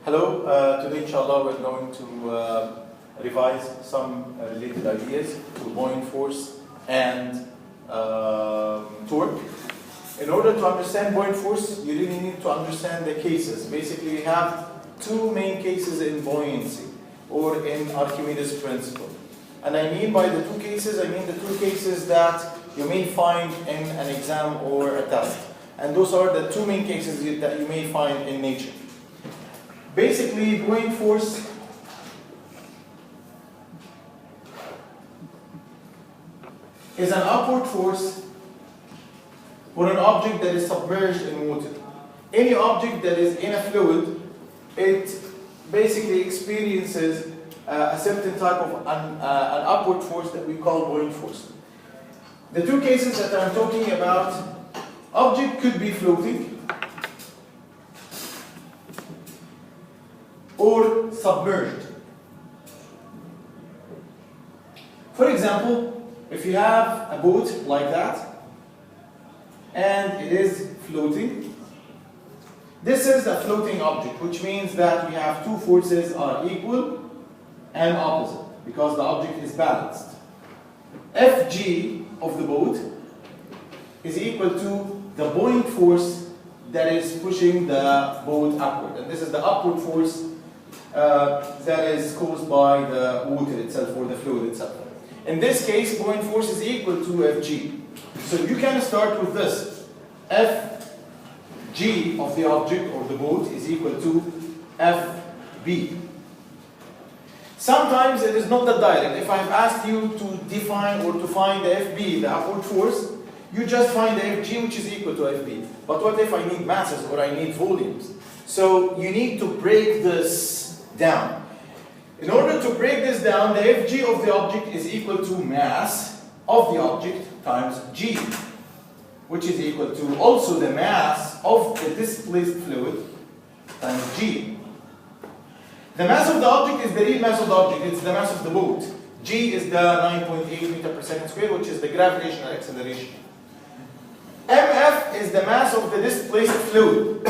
Hello, today inshallah we're going to revise some related ideas to buoyant force and torque. In order to understand buoyant force, you really need to understand the cases. Basically, we have two main cases in buoyancy or in Archimedes' principle. And I mean by the two cases, I mean the two cases that you may find in an exam or a test. And those are the two main cases that you may find in nature. Basically, buoyant force is an upward force for an object that is submerged in water. Any object that is in a fluid, it basically experiences a certain type of an upward force that we call buoyant force. The two cases that I'm talking about, object could be floating or submerged. For example, if you have a boat like that and it is floating, this is a floating object, which means that we have two forces are equal and opposite because the object is balanced. Fg of the boat is equal to the buoyant force that is pushing the boat upward, and this is the upward force that is caused by the water itself or the fluid itself. In this case, buoyant force is equal to Fg. So you can start with this. Fg of the object or the boat is equal to Fb. Sometimes it is not that direct. If I've asked you to define or to find the Fb, the upward force, you just find the Fg, which is equal to Fb. But what if I need masses or I need volumes? So you need to break this down. In order to break this down, the Fg of the object is equal to mass of the object times g, which is equal to also the mass of the displaced fluid times g. The mass of the object is the real mass of the object, it's the mass of the boat. G is the 9.8 meter per second squared, which is the gravitational acceleration. Mf is the mass of the displaced fluid.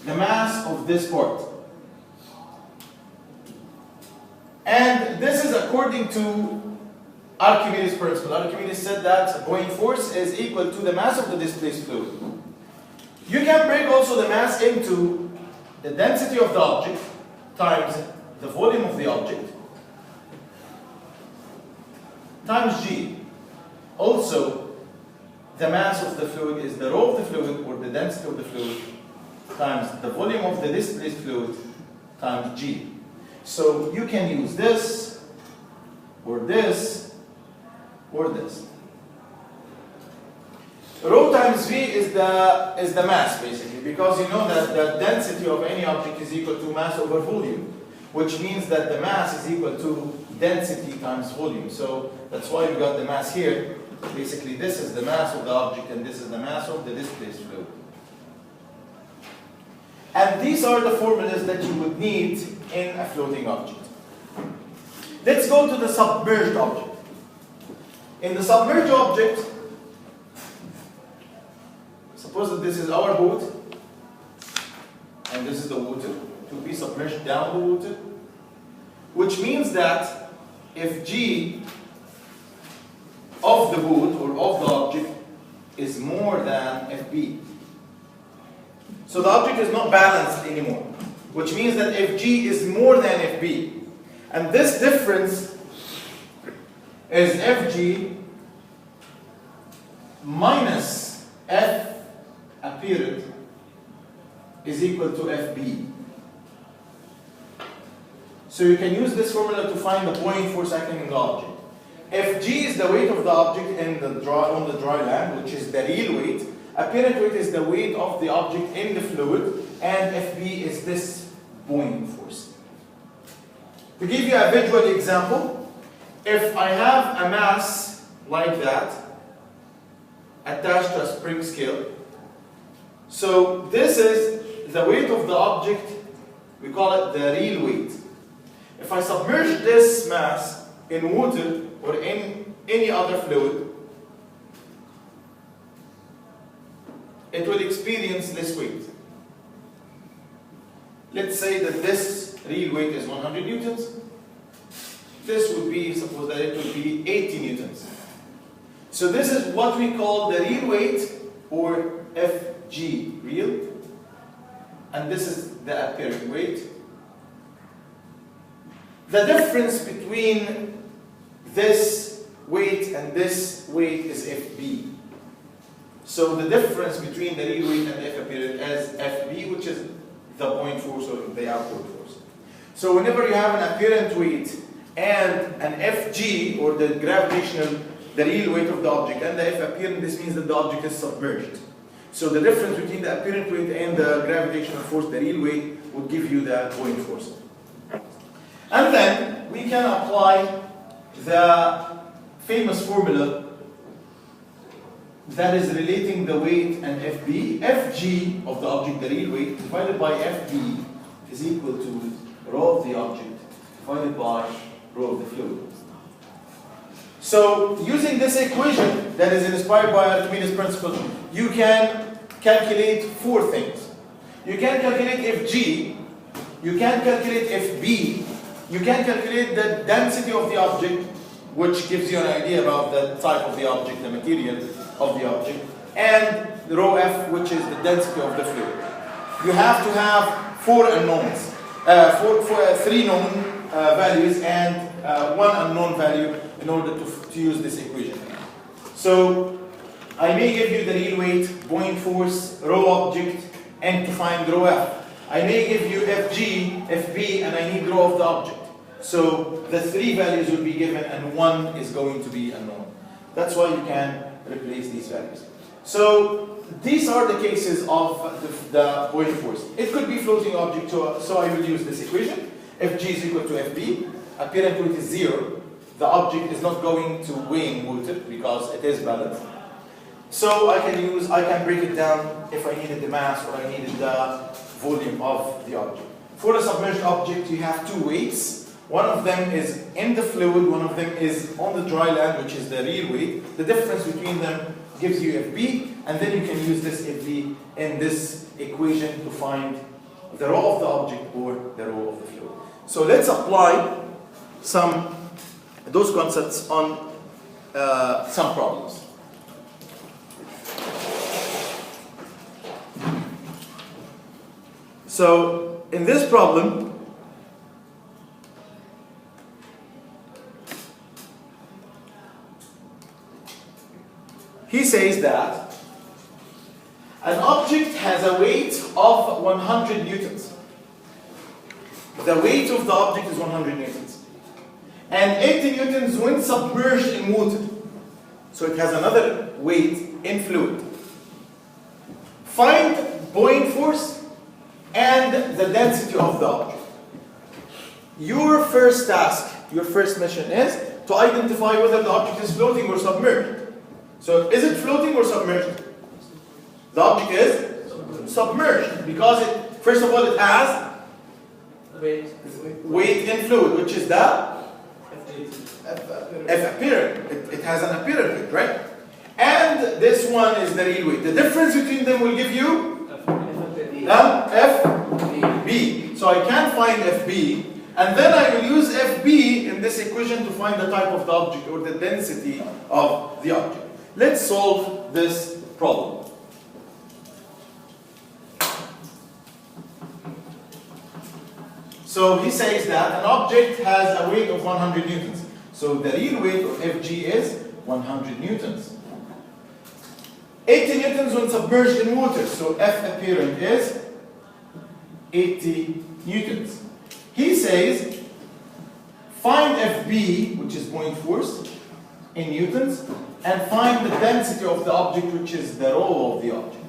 The mass of this part. And this is according to Archimedes' principle. Archimedes said that buoyant force is equal to the mass of the displaced fluid. You can break also the mass into the density of the object times the volume of the object times g. Also, the mass of the fluid is the rho of the fluid or the density of the fluid times the volume of the displaced fluid times g. So you can use this or this or this. Rho times v is the mass basically, because you know that the density of any object is equal to mass over volume, which means that the mass is equal to density times volume. So that's why we got the mass here. Basically this is the mass of the object and this is the mass of the displaced fluid. And these are the formulas that you would need in a floating object. Let's go to the submerged object. In the submerged object, suppose that this is our boat and this is the water. It will be submerged down the water, which means that if G of the boat or of the object is more than Fb, so the object is not balanced anymore, which means that Fg is more than Fb. And this difference is Fg minus F apparent is equal to Fb. So you can use this formula to find the buoyant force acting in the object. Fg is the weight of the object on the dry land, which is the real weight. Apparent weight is the weight of the object in the fluid, and Fb is this buoyant force. To give you a visual example, if I have a mass like that attached to a spring scale, so this is the weight of the object, we call it the real weight. If I submerge this mass in water or in any other fluid, it will experience this weight. let's say that this real weight is 100 newtons. This would be, suppose that it would be 80 newtons. So this is what we call the real weight, or FG, real. And this is the apparent weight. The difference between this weight and this weight is FB. So the difference between the real weight and the F apparent is FB, which is the point force or the outward force. So whenever you have an apparent weight and an FG, or the gravitational, the real weight of the object, and the F apparent, this means that the object is submerged. So the difference between the apparent weight and the gravitational force, the real weight, would give you the Buoyant force. And then we can apply the famous formula that is relating the weight and FB. Fg of the object, the real weight, divided by Fb is equal to rho of the object divided by rho of the fluid. So using this equation that is inspired by Archimedes' principle, you can calculate four things. You can calculate Fg, you can calculate Fb, you can calculate the density of the object, which gives you an idea about the type of the object, the material of the object, and rho F, which is the density of the fluid. You have to have four unknowns, three known values and one unknown value in order to use this equation. So I may give you the real weight, Buoyant force, rho object, and to find rho F. I may give you Fg, Fb, and I need rho of the object. So the three values will be given and one is going to be unknown. That's why you can replace these values. So these are the cases of the Buoyant force. It could be floating object, so I will use this equation. Fg is equal to Fb, apparent weight is 0. The object is not going to weigh in water because it is balanced. So I can break it down if I needed the mass or I needed the volume of the object. For a submerged object, you have two weights. One of them is in the fluid, one of them is on the dry land, which is the real weight. The difference between them gives you Fb, and then you can use this Fb in this equation to find the rho of the object or the rho of the fluid. So let's apply those concepts on some problems. So in this problem, he says that an object has a weight of 100 newtons. The weight of the object is 100 newtons. And 80 newtons when submerged in water. So it has another weight in fluid. Find Buoyant force and the density of the object. Your first task, your first mission is to identify whether the object is floating or submerged. So is it floating or submerged? The object is submerged because first of all it has weight in fluid, which is the F apparent. It has an apparent weight, right? And this one is the real weight. The difference between them will give you FB. So I can find FB, and then I will use FB in this equation to find the type of the object or the density of the object. Let's solve this problem. So he says that an object has a weight of 100 newtons. So the real weight of Fg is 100 newtons. 80 newtons when submerged in water. So F apparent is 80 newtons. He says find Fb, which is Buoyant force, in newtons, and find the density of the object, which is the rho of the object.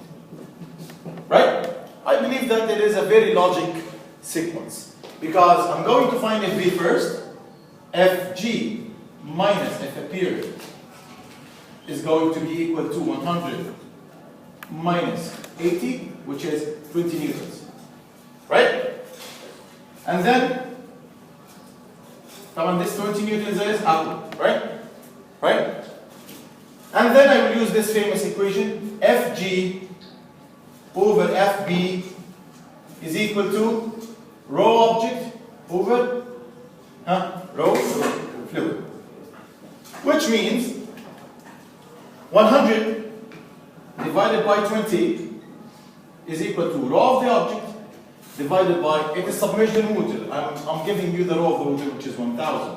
Right? I believe that it is a very logic sequence, because I'm going to find Fb first. Fg minus F apparent is going to be equal to 100 minus 80, which is 20 newtons. Right? And then, this 20 newtons is up, right? Right? And then I will use this famous equation, Fg over Fb is equal to raw object over raw fluid. Which means 100 divided by 20 is equal to raw of the object divided by, it is submerged in water. I'm giving you the raw of the water, which is 1000.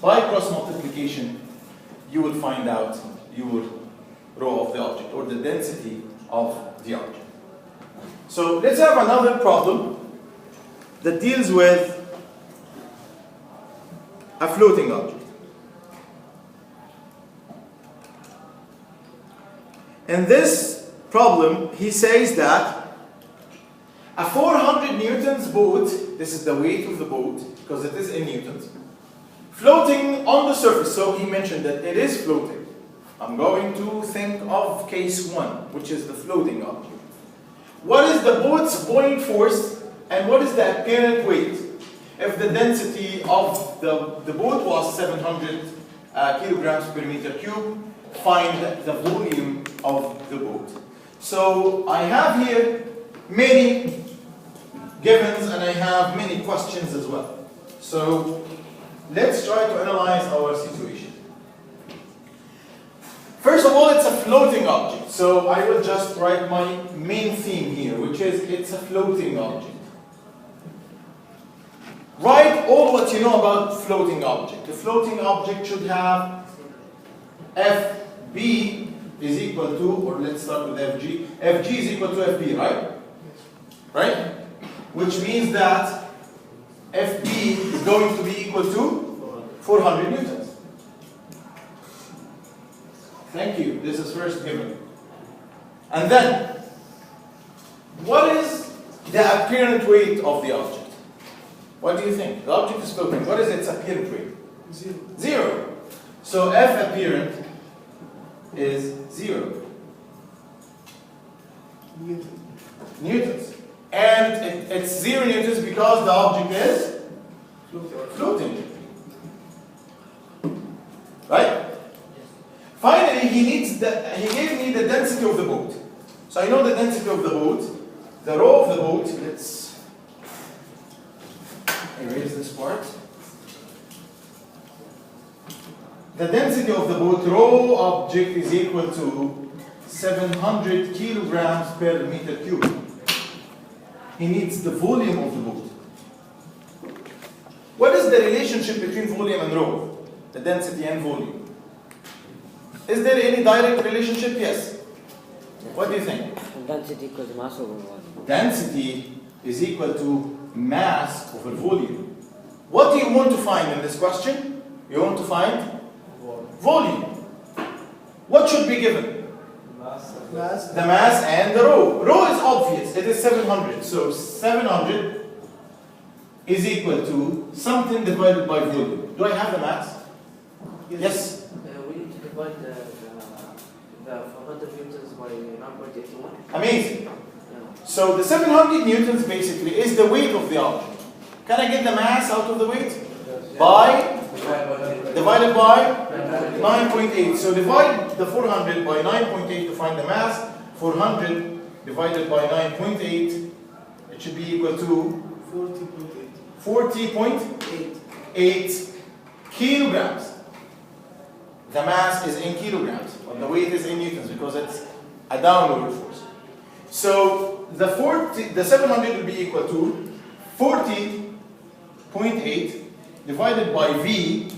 By cross multiplication, you will find out your raw of the object, or the density of the object. So let's have another problem that deals with a floating object. In this problem, he says that a 400 newtons boat, this is the weight of the boat, because it is in newtons, floating on the surface. So he mentioned that it is floating. I'm going to think of case 1, which is the floating object. What is the boat's buoyant force and what is the apparent weight? If the density of the boat was 700 kilograms per meter cube, find the volume of the boat. So I have here many givens and I have many questions as well. So let's try to analyze our situation. First of all, it's a floating object. So I will just write my main theme here, which is it's a floating object. Write all what you know about floating object. The floating object should have FB is equal to, or let's start with FG. FG is equal to FB, right? Right? Which means that FB is going to be equal to 400 newtons. Thank you. This is first given. And then, what is the apparent weight of the object? What do you think? The object is floating. What is its apparent weight? 0. 0. So F apparent is 0. Newtons. And it's 0 newtons because the object is floating. Right? Finally, he gave me the density of the boat. So I know the density of the boat, the row of the boat. Let's erase this part. The density of the boat, row object, is equal to 700 kilograms per meter cube. He needs the volume of the boat. What is the relationship between volume and row? The density and volume. Is there any direct relationship? Yes. What do you think? Density equals mass over volume. Density is equal to mass over volume. What do you want to find in this question? You want to find volume. What should be given? The mass and the row. Row is obvious. It is 700. So 700 is equal to something divided by volume. Do I have the mass? Yes. We need to divide the 400 newtons by 9.81. Amazing. So the 700 newtons basically is the weight of the object. Can I get the mass out of the weight? By divided by 9.8. So divide the 400 by 9.8 to find the mass. 400 divided by 9.8, it should be equal to 40.8 kilograms. The mass is in kilograms, but the weight is in newtons because it's a downward force. So the 700 will be equal to 40.8 divided by V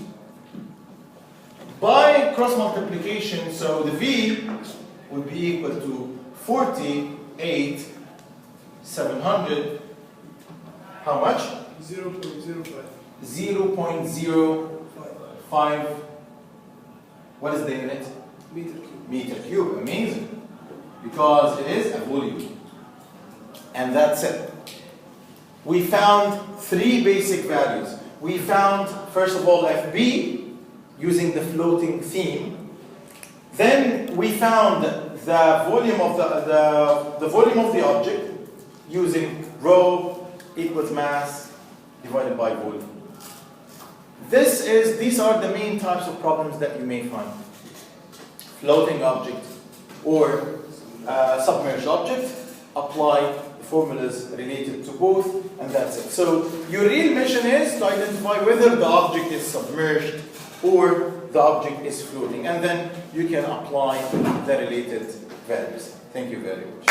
by cross multiplication. So the V would be equal to 48,700. How much? 0.05. 0.05. What is the unit? Meter cube. Meter cube. Amazing. Because it is a volume. And that's it. We found 3 basic values. We found, first of all, FB using the floating theme. Then we found the volume of the volume of the object using rho equals mass divided by volume. These are the main types of problems that you may find. Floating object or submerged object, apply the formulas related to both, and that's it. So your real mission is to identify whether the object is submerged or the object is floating, and then you can apply the related values. Thank you very much.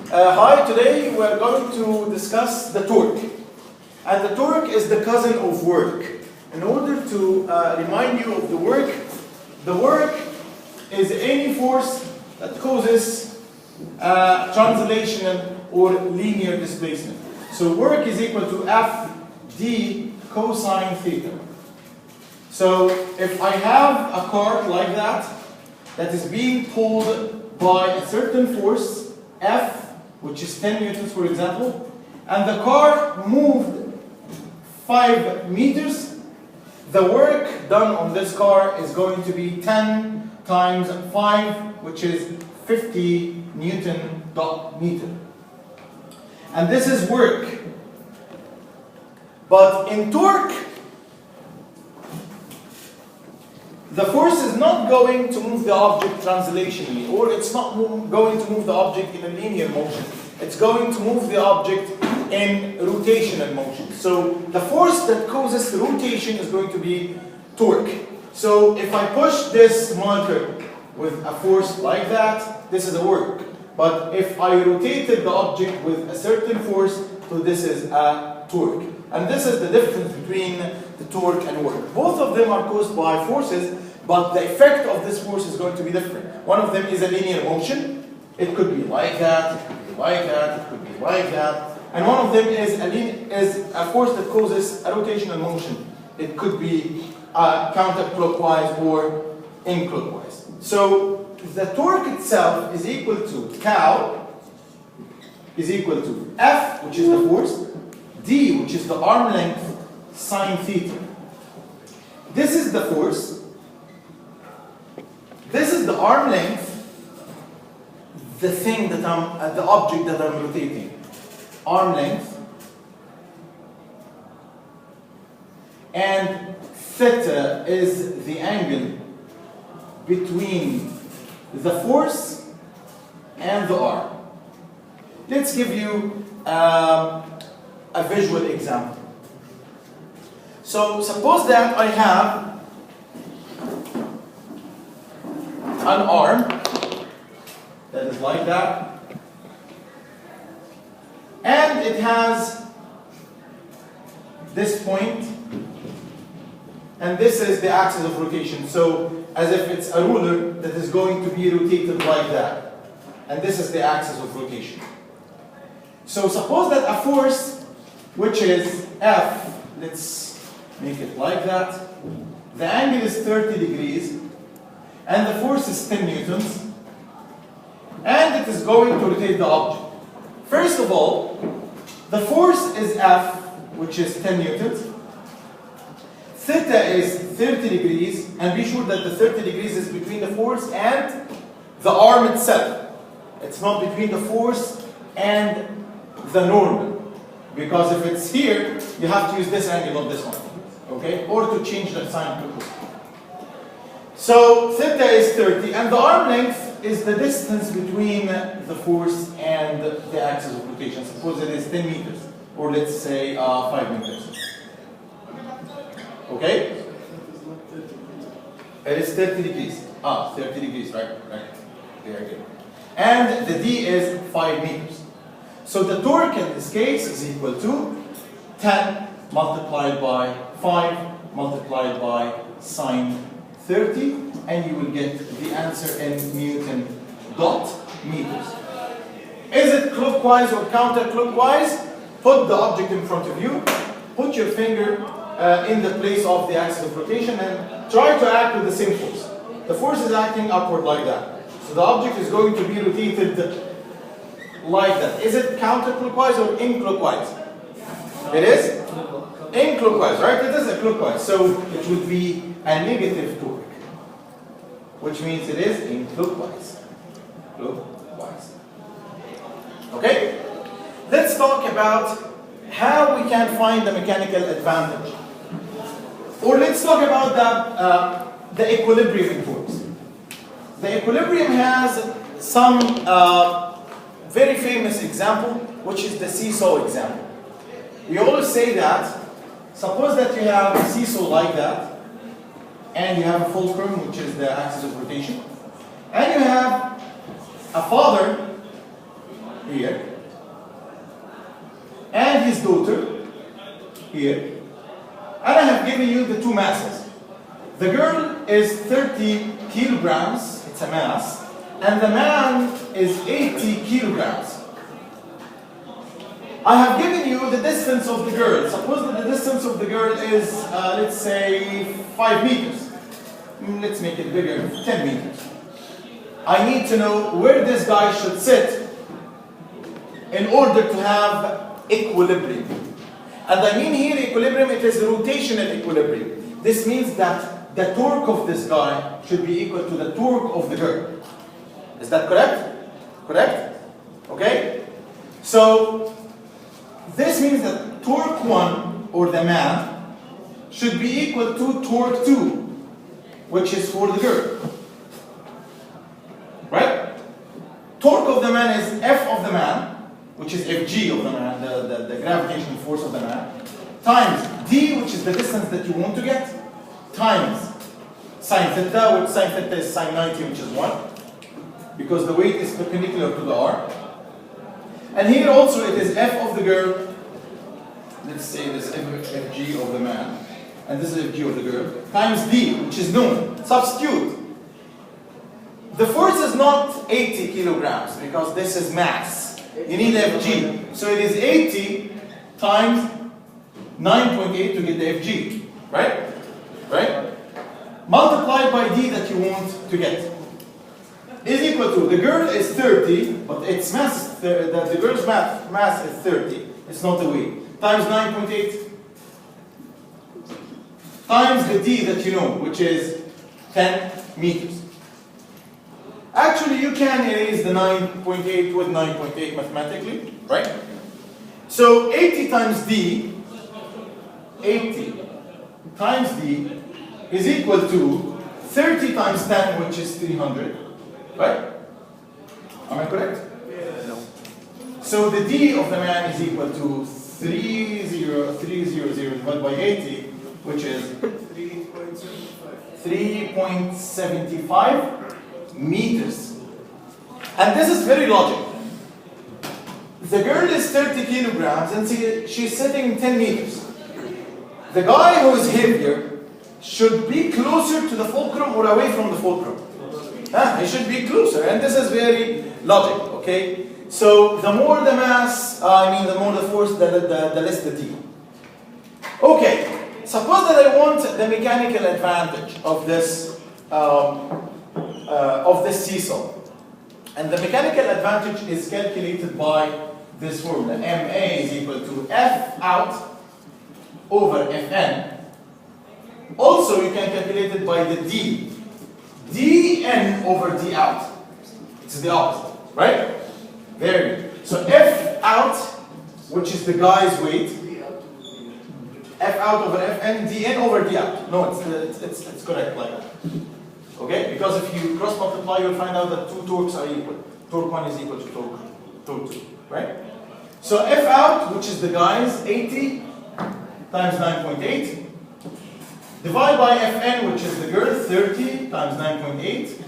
Hi, today we're going to discuss the torque. And the torque is the cousin of work. In order to remind you of the work is any force that causes translational or linear displacement. So work is equal to F d cosine theta. So if I have a cart like that is being pulled by a certain force, F, which is 10 newtons for example, and the car moved 5 meters, the work done on this car is going to be 10 times 5, which is 50 Newton dot meter. And this is work. But in torque, the force is not going to move the object translationally, or it's not going to move the object in a linear motion. It's going to move the object in rotational motion. So the force that causes rotation is going to be torque. So if I push this marker with a force like that, this is a work. But if I rotated the object with a certain force, so this is a torque. And this is the difference between the torque and work. Both of them are caused by forces, but the effect of this force is going to be different. One of them is a linear motion. It could be like that, it could be like that, it could be like that. And one of them is a force that causes a rotational motion. It could be counterclockwise or in clockwise. So the torque itself is equal to tau is equal to F, which is the force, D, which is the arm length sine theta. This is the force. This is the arm length, the thing that the object that I'm rotating. Arm length. And theta is the angle between the force and the arm. Let's give you a visual example. So suppose that I have an arm that is like that, and it has this point, and this is the axis of rotation. So as if it's a ruler that is going to be rotated like that, and this is the axis of rotation. So suppose that a force which is F, let's make it like that, the angle is 30 degrees, and the force is 10 newtons, and it is going to rotate the object. First of all, the force is F, which is 10 newtons. Theta is 30 degrees, and be sure that the 30 degrees is between the force and the arm itself. It's not between the force and the normal. Because if it's here, you have to use this angle, not this one. Okay? Or to change the sign to cos. So theta is 30, and the arm length is the distance between the force and the axis of rotation. Suppose it is 10 meters, or let's say 5 meters. Okay? It is 30 degrees. 30 degrees, right? There you go. And the D is 5 meters. So the torque in this case is equal to 10 multiplied by 5 multiplied by sine 30, and you will get the answer in Newton dot meters. Is it clockwise or counterclockwise? Put the object in front of you, put your finger in the place of the axis of rotation, and try to act with the same force. The force is acting upward like that. So the object is going to be rotated like that. Is it counterclockwise or in clockwise? It is in clockwise, right? It is a clockwise. So it would be a negative torque, which means it is in clockwise. Clockwise. Okay? Let's talk about how we can find the mechanical advantage. Or let's talk about the equilibrium in torques. the equilibrium has some very famous example, which is the seesaw example. We always say that, suppose that you have a seesaw like that, and you have a fulcrum, which is the axis of rotation, and you have a father here, and his daughter here, and I have given you the two masses. The girl is 30 kilograms, it's a mass, and the man is 80 kilograms. I have given you the distance of the girl. Suppose that the distance of the girl is, let's say, 5 meters. Let's make it bigger, 10 meters. I need to know where this guy should sit in order to have equilibrium. And I mean here equilibrium, it is rotational equilibrium. This means that the torque of this guy should be equal to the torque of the girl. Is that correct? Correct? Okay? So, this means that torque 1, or the man, should be equal to torque 2, which is for the girl. Right? Torque of the man is F of the man, which is Fg of the man, the gravitational force of the man, times d, which is the distance that you want to get, times sine theta, which sine theta is sine 90, which is 1, because the weight is perpendicular to the r. And here also it is F of the girl, let's say this Fg of the man, and this is Fg of the girl, times d, which is known. Substitute. The force is not 80 kilograms, because this is mass. You need Fg. So it is 80 times 9.8 to get the Fg. Right? Right? Multiplied by d that you want to get. Is equal to, the girl is 30, but its mass, the girl's mass is 30. It's not the weight. Times 9.8 times the d that you know, which is 10 meters. Actually, you can erase the 9.8 with 9.8 mathematically, right? So 80 times d, 80 times d is equal to 30 times 10, which is 300, right? Am I correct? No. So the d of the man is equal to 300 divided by 80, which is 3.75 meters. And this is very logical. The girl is 30 kilograms and she's sitting 10 meters. The guy who is heavier should be closer to the fulcrum or away from the fulcrum. He should be closer, and this is very logical, okay? So the more the mass, the more the force, the less the d. Okay, suppose that I want the mechanical advantage of this seesaw. And the mechanical advantage is calculated by this formula. MA is equal to F out over Fn. Also, you can calculate it by the D. Dn over D out. It's the opposite, right? Very good. So F out, which is the guy's weight, F out over Fn, Dn over D out. No, it's correct like that. Okay? Because if you cross multiply, you'll find out that two torques are equal. Torque 1 is equal to torque 2, right? So F out, which is the guy's 80 times 9.8, divide by Fn, which is the girl, 30 times 9.8,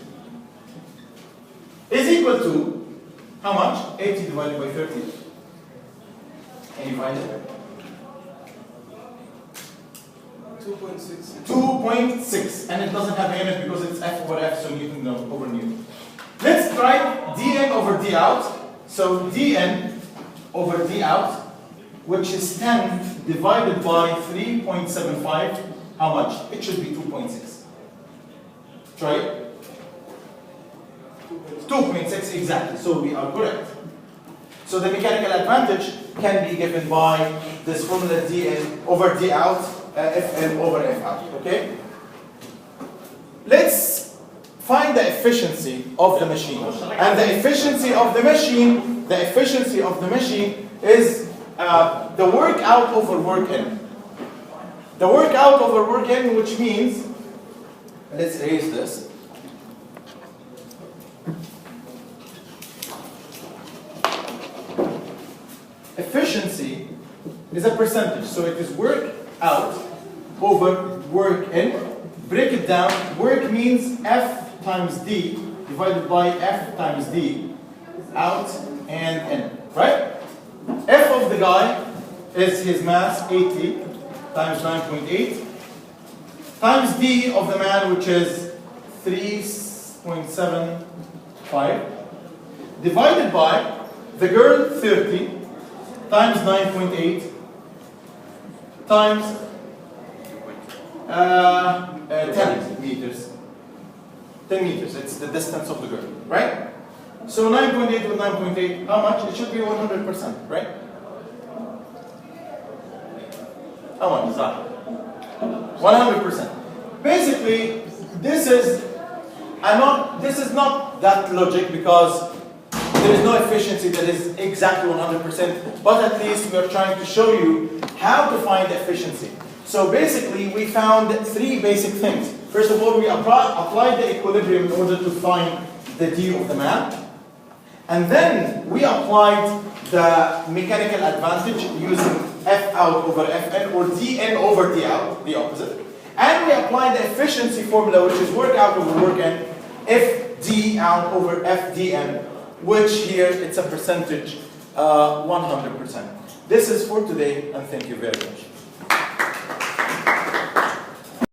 is equal to how much? 80 divided by 30. Can you find it? 2.6. 2.6. And it doesn't have a unit because it's F over F, so Newton over Newton. Let's try dn over d out. So dn over d out, which is 10 divided by 3.75. How much? It should be 2.6. Try it. 2.6 exactly. So we are correct. So the mechanical advantage can be given by this formula dn over d out, fn over f out. Okay? Let's find the efficiency of the machine. And the efficiency of the machine, is the work out over work in. The work out over work in, which means, let's erase this. efficiency is a percentage. So it is work out over work in. Break it down. Work means F times D divided by F times D, out and in, right? F of the guy is his mass, 80 times 9.8, times D of the man, which is 3.75, divided by the girl, 30, times 9.8, times 10 meters. 10 meters, it's the distance of the girl, right? So 9.8 with 9.8, how much? It should be 100%, right? How much is that? 100%. Basically, this is not that logic because there is no efficiency that is exactly 100%, but at least we are trying to show you how to find efficiency. So basically, we found three basic things. First of all, we applied the equilibrium in order to find the D of the man. And then we applied the mechanical advantage using F out over Fn, or Dn over D out, the opposite. And we applied the efficiency formula, which is work out over work in, Fd out over Fdn, which here it's a percentage, 100%. This is for today, and thank you very much.